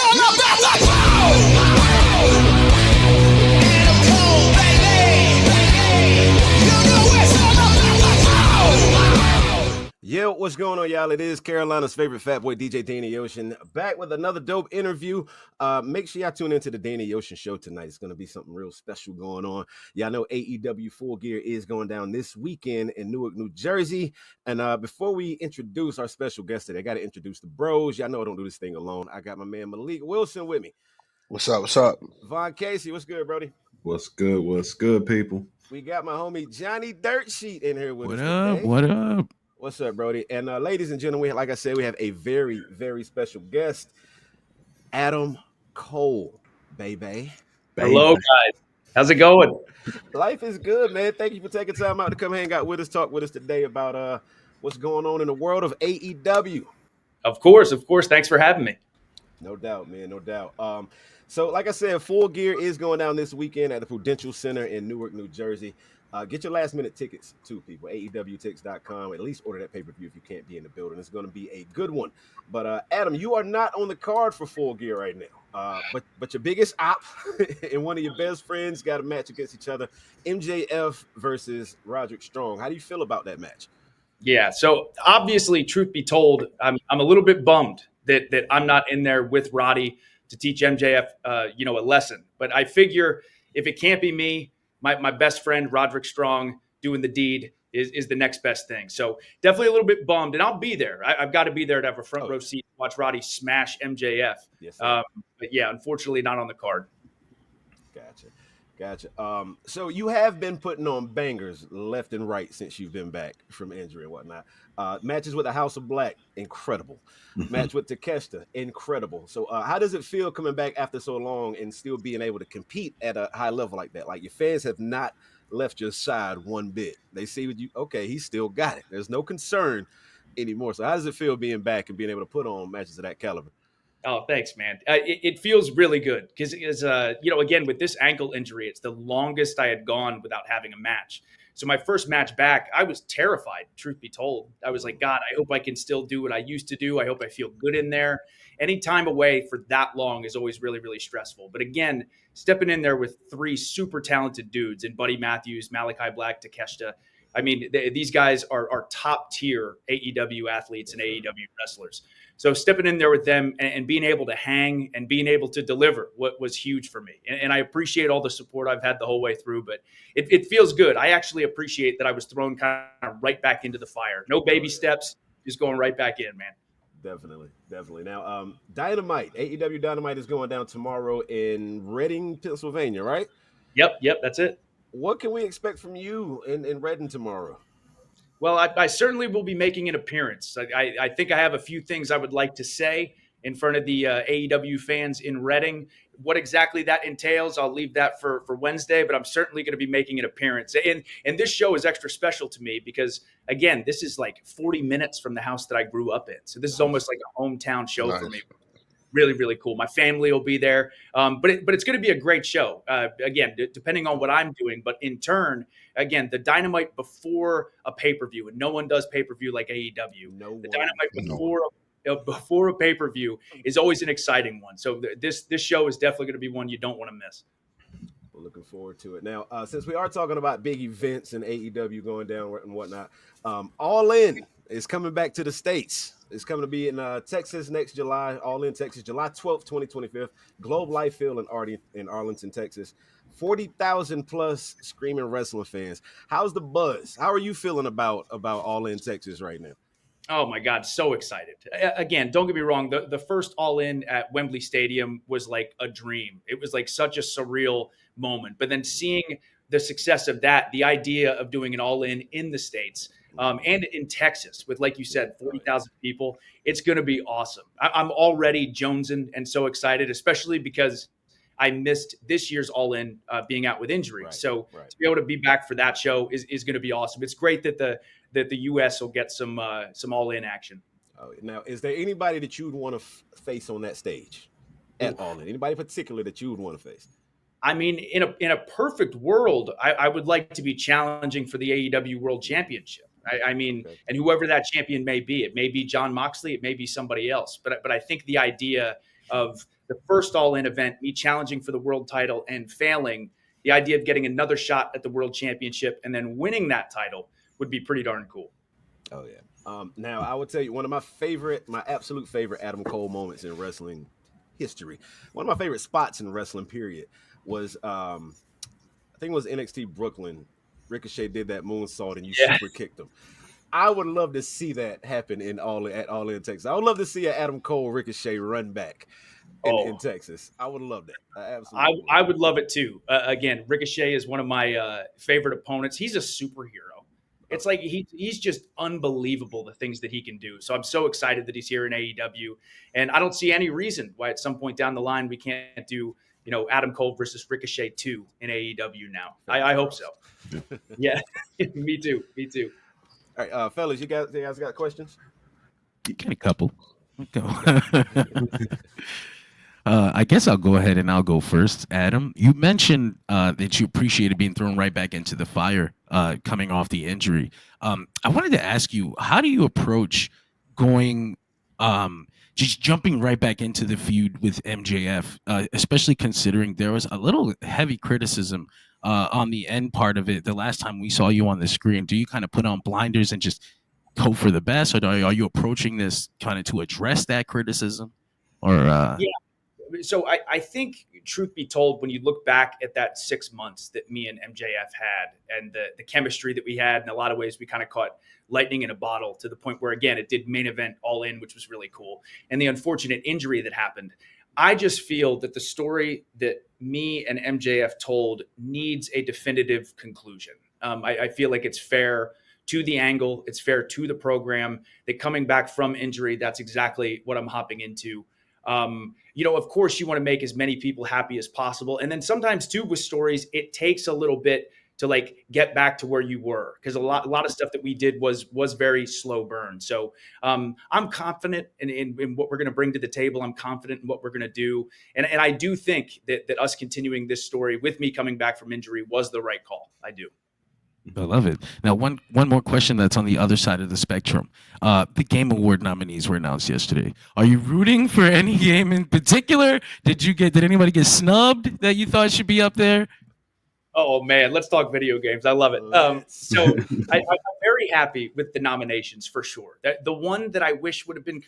all about like Adam Cole, baby. You know it's all about like Yeah, what's going on, y'all? It is Carolina's favorite fat boy, DJ Danny Ocean, back with another dope interview. Make sure y'all tune into the Danny Ocean show tonight. It's going to be something real special going on. Y'all know AEW Full Gear is going down this weekend in Newark, New Jersey. And before we introduce our special guest today, I got to introduce the bros. Y'all know I don't do this thing alone. I got my man Malik Wilson with me. What's up? What's up? Von Casey, what's good, Brody? What's good? What's good, people? We got my homie Johnny Dirt Sheet in here with us today. What up? What's up, Brody? And ladies and gentlemen, like I said, we have a very, very special guest, Adam Cole, baby. Hello, guys. How's it going? Life is good, man. Thank you for taking time out to come hang out with us, talk with us today about what's going on in the world of AEW. Of course. Thanks for having me. No doubt, man. No doubt. So, like I said, Full Gear is going down this weekend at the Prudential Center in Newark, New Jersey. Get your last-minute tickets, too, people. AEWTix.com. At least order that pay-per-view if you can't be in the building. It's going to be a good one. But, Adam, you are not on the card for Full Gear right now. But your biggest op and one of your best friends got a match against each other, MJF versus Roderick Strong. How do you feel about that match? Yeah, so obviously, truth be told, I'm a little bit bummed that I'm not in there with Roddy to teach MJF, a lesson. But I figure if it can't be me, my best friend, Roderick Strong, doing the deed is the next best thing. So definitely a little bit bummed, and I'll be there. I've got to be there to have a front row seat, watch Roddy smash MJF. Yes, but yeah, unfortunately not on the card. Gotcha. So you have been putting on bangers left and right since you've been back from injury and whatnot. Matches with the House of Black, incredible. Match with Takeshita, incredible. So how does it feel coming back after so long and still being able to compete at a high level like that? Like, your fans have not left your side one bit. They see with you, okay, he's still got it. There's no concern anymore. So how does it feel being back and being able to put on matches of that caliber? Oh, thanks, man. It feels really good because, again, with this ankle injury, it's the longest I had gone without having a match. So my first match back, I was terrified, truth be told. I was like, God, I hope I can still do what I used to do. I hope I feel good in there. Any time away for that long is always really, really stressful. But again, stepping in there with three super talented dudes in Buddy Matthews, Malachi Black, Takeshita. I mean, these guys are top tier AEW athletes and AEW wrestlers. So stepping in there with them and being able to hang and being able to deliver was huge for me. And I appreciate all the support I've had the whole way through, but it feels good. I actually appreciate that I was thrown kind of right back into the fire. No baby steps, just going right back in, man. Definitely. Now, Dynamite, AEW Dynamite is going down tomorrow in Reading, Pennsylvania, right? Yep, that's it. What can we expect from you in Reading tomorrow? Well, I certainly will be making an appearance. I think I have a few things I would like to say in front of the AEW fans in Reading. What exactly that entails, I'll leave that for Wednesday, but I'm certainly going to be making an appearance. And this show is extra special to me because, again, this is like 40 minutes from the house that I grew up in. So this is almost like a hometown show for me. Really, really cool. My family will be there, but it's going to be a great show. Again, depending on what I'm doing, but in turn, again, the Dynamite before a pay-per-view, and no one does pay-per-view like AEW. The Dynamite before a pay-per-view is always an exciting one. So this show is definitely going to be one you don't want to miss. We're looking forward to it. Now, since we are talking about big events and AEW going down and whatnot, All In is coming back to the States. It's coming to be in Texas next July, All In Texas, July 12th, 2025, Globe Life Field in Arlington, Texas. 40,000 plus screaming wrestling fans. How's the buzz? How are you feeling about All In Texas right now? Oh, my God, so excited. Again, don't get me wrong. The first All In at Wembley Stadium was like a dream. It was like such a surreal moment. But then seeing the success of that, the idea of doing an All In the States, and in Texas with, like you said, 40,000 people, it's going to be awesome. I'm already jonesing and so excited, especially because I missed this year's All In being out with injury. So to be able to be back for that show is going to be awesome. It's great that the U.S. will get some All In action. Now, is there anybody that you would want to face on that stage at All In? Anybody particular that you would want to face? I mean, in a perfect world, I would like to be challenging for the AEW World Championship. I mean, okay. And whoever that champion may be, it may be Jon Moxley, it may be somebody else. But I think the idea of the first All In event, me challenging for the world title and failing. The idea of getting another shot at the world championship and then winning that title would be pretty darn cool. Oh yeah. Now I would tell you one of my absolute favorite Adam Cole moments in wrestling history. One of my favorite spots in wrestling period was I think it was NXT Brooklyn. Ricochet did that moonsault and you super kicked him. I would love to see that happen at All In Texas. I would love to see an Adam Cole Ricochet run back in Texas. I would love that. Absolutely. I would love it too. Again, Ricochet is one of my favorite opponents. He's a superhero. It's like he's just unbelievable, the things that he can do. So I'm so excited that he's here in AEW. And I don't see any reason why at some point down the line we can't do, Adam Cole versus Ricochet 2 in AEW now. I hope so. Yeah, me too. All right, fellas, you guys got questions? Get a couple. Go. I guess I'll go ahead and I'll go first. Adam, you mentioned that you appreciated being thrown right back into the fire coming off the injury. I wanted to ask you, how do you approach going, just jumping right back into the feud with MJF, especially considering there was a little heavy criticism on the end part of it the last time we saw you on the screen? Do you kind of put on blinders and just hope for the best, or are you approaching this kind of to address that criticism? Or Yeah. So I think, truth be told, when you look back at that 6 months that me and MJF had and the chemistry that we had, in a lot of ways, we kind of caught lightning in a bottle to the point where, again, it did main event All In, which was really cool. And the unfortunate injury that happened, I just feel that the story that me and MJF told needs a definitive conclusion. I feel like it's fair to the angle. It's fair to the program that coming back from injury, that's exactly what I'm hopping into. Of course you want to make as many people happy as possible. And then sometimes too, with stories, it takes a little bit to like get back to where you were. Cause a lot of stuff that we did was very slow burn. So, I'm confident in what we're going to bring to the table. I'm confident in what we're going to do. And I do think that us continuing this story with me coming back from injury was the right call. I do. I love it. Now, one more question that's on the other side of the spectrum. The Game Award nominees were announced yesterday. Are you rooting for any game in particular? Did anybody get snubbed that you thought should be up there? Oh man, let's talk video games. I love it. So I'm very happy with the nominations for sure. The one that I wish would have been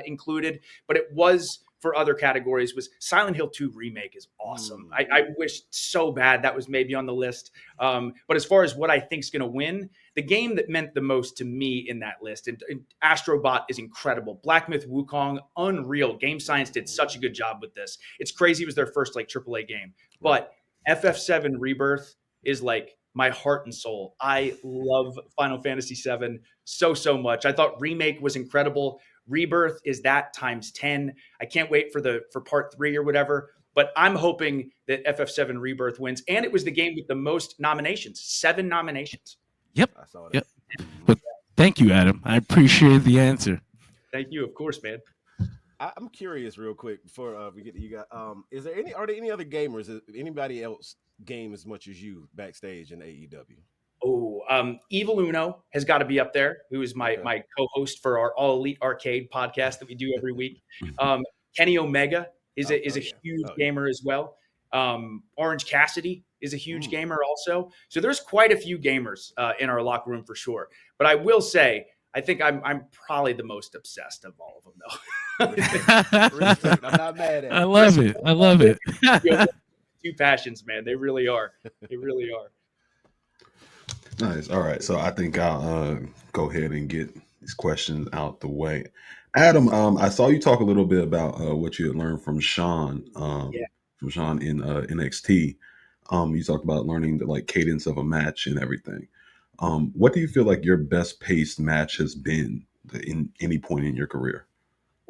included, but it was for other categories, was Silent Hill 2 Remake is awesome. I wish so bad that was maybe on the list. But as far as what I think is going to win, the game that meant the most to me in that list, and Astrobot is incredible. Black Myth Wukong, unreal. Game Science did such a good job with this. It's crazy. It was their first like AAA game. But FF7 Rebirth is like my heart and soul. I love Final Fantasy VII so much. I thought Remake was incredible. Rebirth is that times 10. I can't wait for part 3 or whatever, but I'm hoping that FF7 Rebirth wins. And it was the game with the most nominations, 7 nominations. Yep. I saw that. Yep. But thank you, Adam. I appreciate the answer. Thank you. Of course, man. I'm curious real quick before we get to you guys. Are there any other gamers? Is anybody else game as much as you backstage in AEW? Oh, Evil Uno has got to be up there, who is my co-host for our All Elite Arcade podcast that we do every week. Kenny Omega is a huge gamer as well. Orange Cassidy is a huge gamer also. So there's quite a few gamers in our locker room for sure. But I will say, I think I'm probably the most obsessed of all of them, though. Respect. I'm not mad at it. I love it. Two passions, man. They really are. They really are. Nice. All right. So I think I'll go ahead and get these questions out the way. Adam, I saw you talk a little bit about what you had learned from Sean, in NXT. You talked about learning the like cadence of a match and everything. What do you feel like your best paced match has been in any point in your career?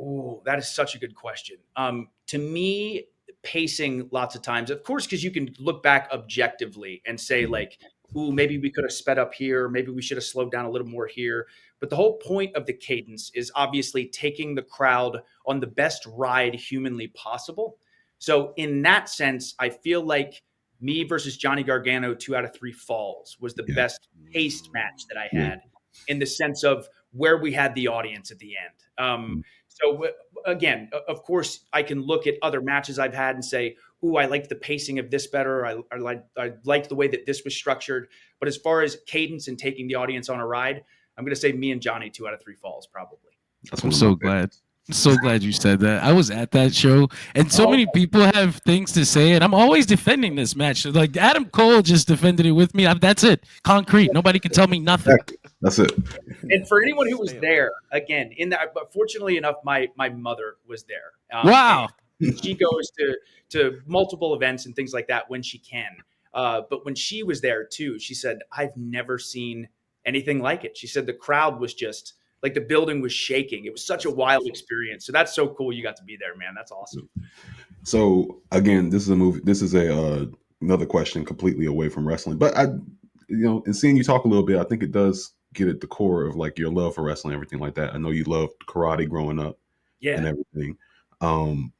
Oh, that is such a good question. To me, pacing lots of times, of course, because you can look back objectively and say like, ooh, maybe we could have sped up here. Maybe we should have slowed down a little more here. But the whole point of the cadence is obviously taking the crowd on the best ride humanly possible. So in that sense, I feel like me versus Johnny Gargano 2 out of 3 falls was the best paced match that I had in the sense of where we had the audience at the end. So again, of course, I can look at other matches I've had and say, "Ooh, I like the pacing of this better. I like the way that this was structured." But as far as cadence and taking the audience on a ride, I'm going to say me and Johnny 2 out of 3 falls probably. That's I'm one of so my glad. favorites. I'm so glad you said that. I was at that show, and so many people have things to say, and I'm always defending this match. Like Adam Cole just defended it with me. That's it. Concrete. Nobody can tell me nothing. Exactly. That's it. And for anyone who was there, again, in that, but fortunately enough, my mother was there. Wow. And she goes to multiple events and things like that when she can. But when she was there too, she said, "I've never seen anything like it." She said the crowd was just like the building was shaking. It was such a wild experience. So that's so cool. You got to be there, man. That's awesome. So again, this is a movie. This is another question completely away from wrestling. But in seeing you talk a little bit, I think it does get at the core of like your love for wrestling, everything like that. I know you loved karate growing up, and everything. I'm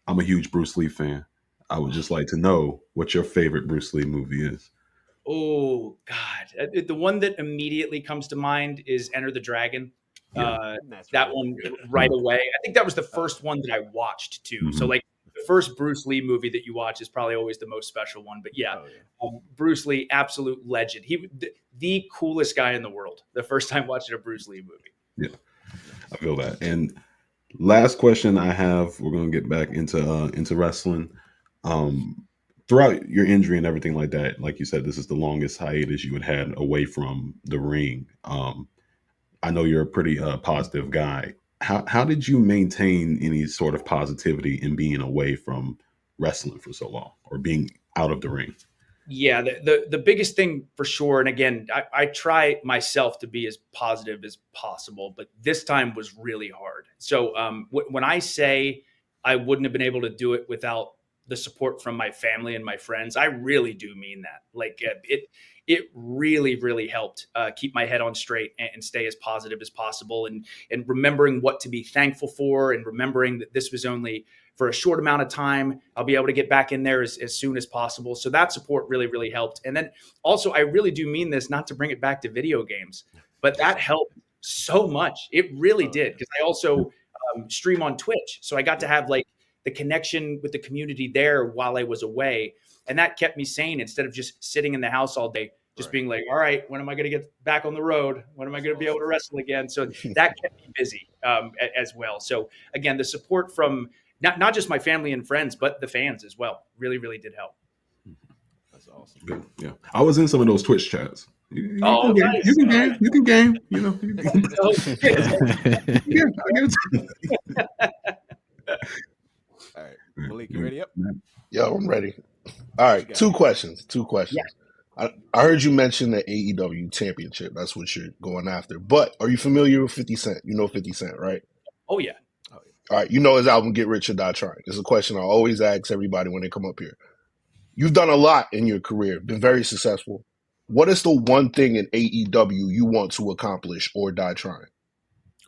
a huge Bruce Lee fan. I would just like to know what your favorite Bruce Lee movie is. Oh God, the one that immediately comes to mind is Enter the Dragon. That one right away. I think that was the first one that I watched too. Mm-hmm. So like the first Bruce Lee movie that you watch is probably always the most special one. But Bruce Lee, absolute legend. He the coolest guy in the world. The first time watching a Bruce Lee movie. Yeah, I feel that. And last question I have, we're going to get back into wrestling. Throughout your injury and everything like that, like you said, this is the longest hiatus you had away from the ring. I know you're a pretty positive guy. How did you maintain any sort of positivity in being away from wrestling for so long, or being out of the ring? Yeah, the biggest thing for sure, and again, I try myself to be as positive as possible, but this time was really hard. So when I say I wouldn't have been able to do it without the support from my family and my friends, I really do mean that. Like it really, really helped keep my head on straight and stay as positive as possible, and remembering what to be thankful for, and remembering that this was only for a short amount of time. I'll be able to get back in there as soon as possible. So that support really, really helped. And then also, I really do mean this, not to bring it back to video games, but that helped so much. It really did, because I also stream on Twitch. So I got to have like the connection with the community there while I was away. And that kept me sane instead of just sitting in the house all day, just being like, all right, when am I going to get back on the road? When am I going to be able to wrestle again? So that kept me busy as well. So again, the support from not just my family and friends, but the fans as well really, really did help. That's awesome. Good. Yeah. I was in some of those Twitch chats. You nice. You can game. You know. All right, Malik, you ready up? Yo, I'm ready. All right, two questions. I heard you mention the AEW championship. That's what you're going after. But are you familiar with 50 Cent? You know 50 Cent, right? Oh, yeah. All right, you know his album Get Rich or Die Trying. It's a question I always ask everybody when they come up here. You've done a lot in your career, been very successful. What is the one thing in AEW you want to accomplish or die trying?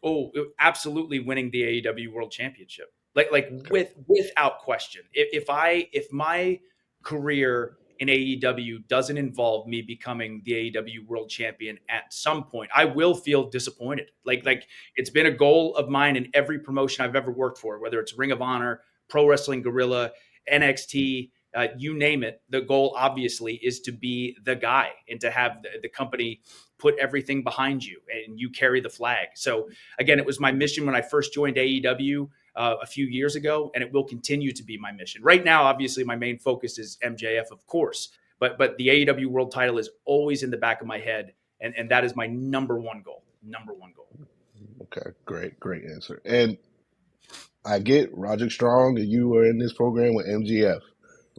Oh, absolutely winning the AEW World Championship. Without question. If my career in AEW doesn't involve me becoming the AEW World Champion at some point, I will feel disappointed. Like it's been a goal of mine in every promotion I've ever worked for, whether it's Ring of Honor, Pro Wrestling Guerrilla, NXT, you name it. The goal obviously is to be the guy and to have the company put everything behind you and you carry the flag. So again, it was my mission when I first joined AEW a few years ago, and it will continue to be my mission. Right now, obviously, my main focus is MJF, of course, but the AEW World title is always in the back of my head, and that is my number one goal. Okay, great answer. And I get Roderick Strong, and you were in this program with MJF.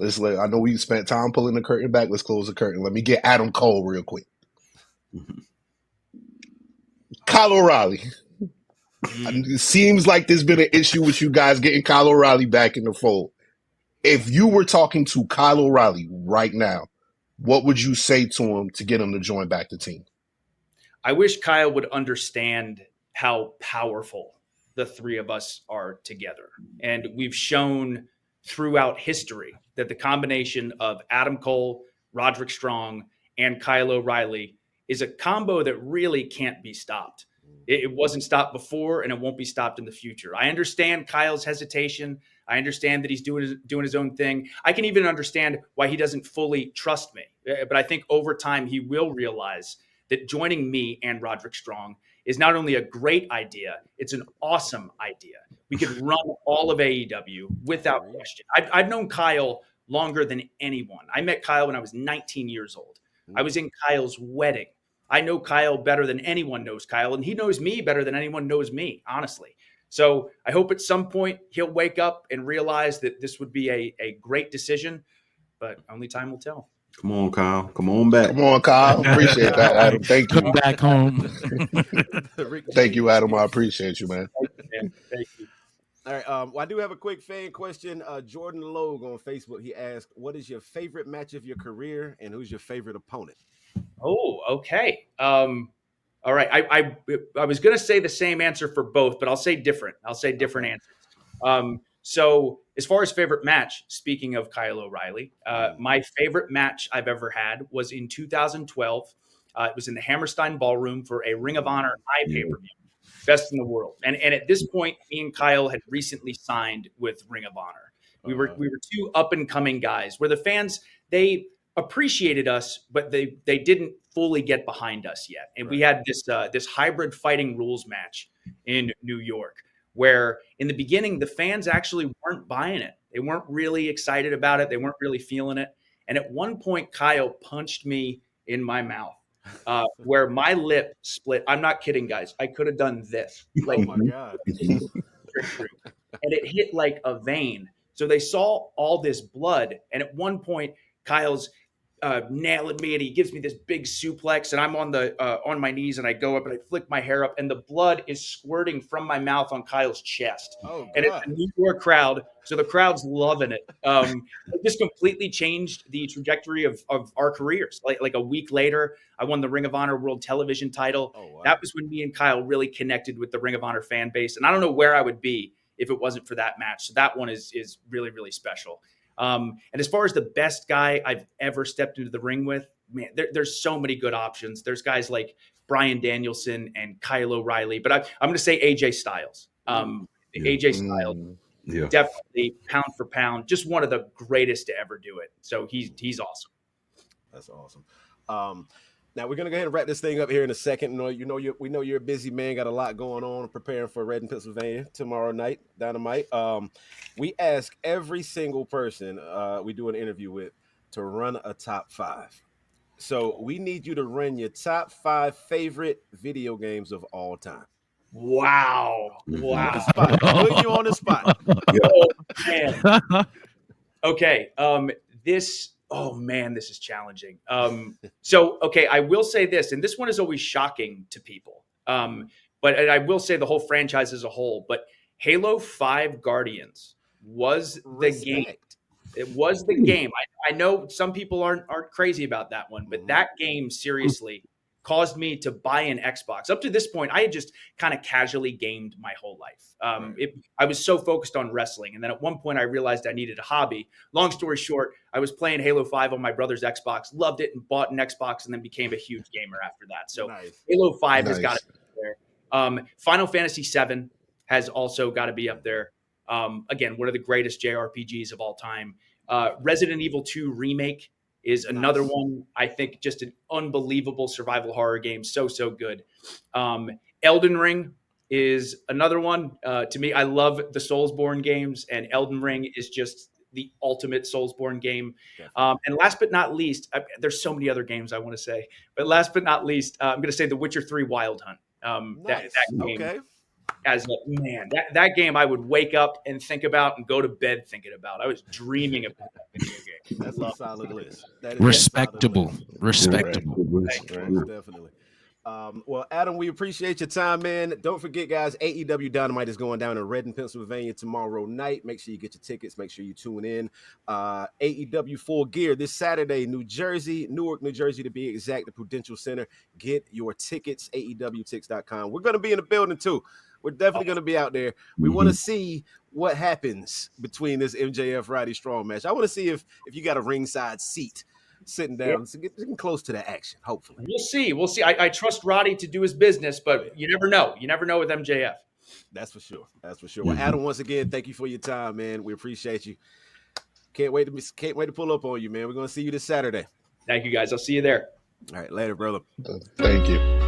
I know we spent time pulling the curtain back. Let's close the curtain. Let me get Adam Cole real quick. Kyle O'Reilly. It seems like there's been an issue with you guys getting Kyle O'Reilly back in the fold. If you were talking to Kyle O'Reilly right now, what would you say to him to get him to join back the team? I wish Kyle would understand how powerful the three of us are together. And we've shown throughout history that the combination of Adam Cole, Roderick Strong, and Kyle O'Reilly is a combo that really can't be stopped. It wasn't stopped before, and it won't be stopped in the future. I understand Kyle's hesitation. I understand that he's doing his own thing. I can even understand why he doesn't fully trust me. But I think over time he will realize that joining me and Roderick Strong is not only a great idea, it's an awesome idea. We could run all of AEW without question. I've known Kyle longer than anyone. I met Kyle when I was 19 years old. I was in Kyle's wedding. I know Kyle better than anyone knows Kyle, and he knows me better than anyone knows me, honestly. So I hope at some point he'll wake up and realize that this would be a great decision, but only time will tell. Come on, Kyle. Come on back. Come on, Kyle. Appreciate that, Adam. Thank you. Come back home. Thank you, Adam. I appreciate you, man. Thank you. All right. Well, I do have a quick fan question. Jordan Logue on Facebook, he asked, what is your favorite match of your career and who's your favorite opponent? Oh, okay. All right. I was going to say the same answer for both, but I'll say different. I'll say different answers. So as far as favorite match, speaking of Kyle O'Reilly, my favorite match I've ever had was in 2012. It was in the Hammerstein Ballroom for a Ring of Honor pay-per-view, best in the world. And at this point, me and Kyle had recently signed with Ring of Honor. We were two up-and-coming guys where the fans, they appreciated us, but they didn't fully get behind us yet. And we had this hybrid fighting rules match in New York, where in the beginning, the fans actually weren't buying it. They weren't really excited about it. They weren't really feeling it. And at one point, Kyle punched me in my mouth where my lip split. I'm not kidding, guys. I could have done this. Like, Oh my God. and it hit like a vein. So they saw all this blood. And at one point, Kyle's nailing me, and he gives me this big suplex, and I'm on my knees, and I go up and I flick my hair up, and the blood is squirting from my mouth on Kyle's chest. Oh, and it's a New York crowd, so the crowd's loving it. It just completely changed the trajectory of our careers. Like a week later, I won the Ring of Honor World Television title. Oh, wow. That was when me and Kyle really connected with the Ring of Honor fan base, and I don't know where I would be if it wasn't for that match. So that one is really, really special. And as far as the best guy I've ever stepped into the ring with, man, there's so many good options. There's guys like Bryan Danielson and Kyle O'Reilly, but I'm going to say AJ Styles. AJ Styles, definitely pound for pound, just one of the greatest to ever do it. So he's awesome. That's awesome. Now we're gonna go ahead and wrap this thing up here in a second. We know you're a busy man, got a lot going on, preparing for Reading, Pennsylvania tomorrow night, Dynamite. We ask every single person we do an interview with to run a top 5. So we need you to run your top 5 favorite video games of all time. Wow. Putting you on the spot. Oh, man. Okay. This is challenging. Okay, I will say this, and this one is always shocking to people. But I will say the whole franchise as a whole, but Halo 5 Guardians was the game. It was the game. I know some people aren't crazy about that one, but that game seriously caused me to buy an Xbox. Up to this point, I had just kind of casually gamed my whole life. I was so focused on wrestling. And then at one point I realized I needed a hobby. Long story short, I was playing Halo 5 on my brother's Xbox, loved it, and bought an Xbox, and then became a huge gamer after that. So Halo 5 has got to be up there. Final Fantasy 7 has also got to be up there. Again, one of the greatest JRPGs of all time. Resident Evil 2 Remake is another one. I think just an unbelievable survival horror game. So good. Elden Ring is another one. To me, I love the Soulsborne games, and Elden Ring is just the ultimate Soulsborne game. And last but not least, there's so many other games I want to say, but last but not least, I'm going to say The Witcher 3 Wild Hunt. That game. That game I would wake up and think about and go to bed thinking about. I was dreaming about that video game. That's a solid list. Respectable. Definitely. Well, Adam, we appreciate your time, man. Don't forget, guys, AEW Dynamite is going down in Reading, Pennsylvania tomorrow night. Make sure you get your tickets. Make sure you tune in. AEW Full Gear this Saturday, Newark, New Jersey to be exact, the Prudential Center. Get your tickets, AEWTix.com. We're going to be in the building, too. We're definitely going to be out there. We want to see what happens between this MJF Roddy Strong match. I want to see if you got a ringside seat sitting down, getting close to the action. Hopefully, We'll see. We'll see. I trust Roddy to do his business, but you never know. You never know with MJF. That's for sure. That's for sure. Well, Adam, once again, thank you for your time, man. We appreciate you. Can't wait to pull up on you, man. We're gonna see you this Saturday. Thank you, guys. I'll see you there. All right, later, brother. Thank you.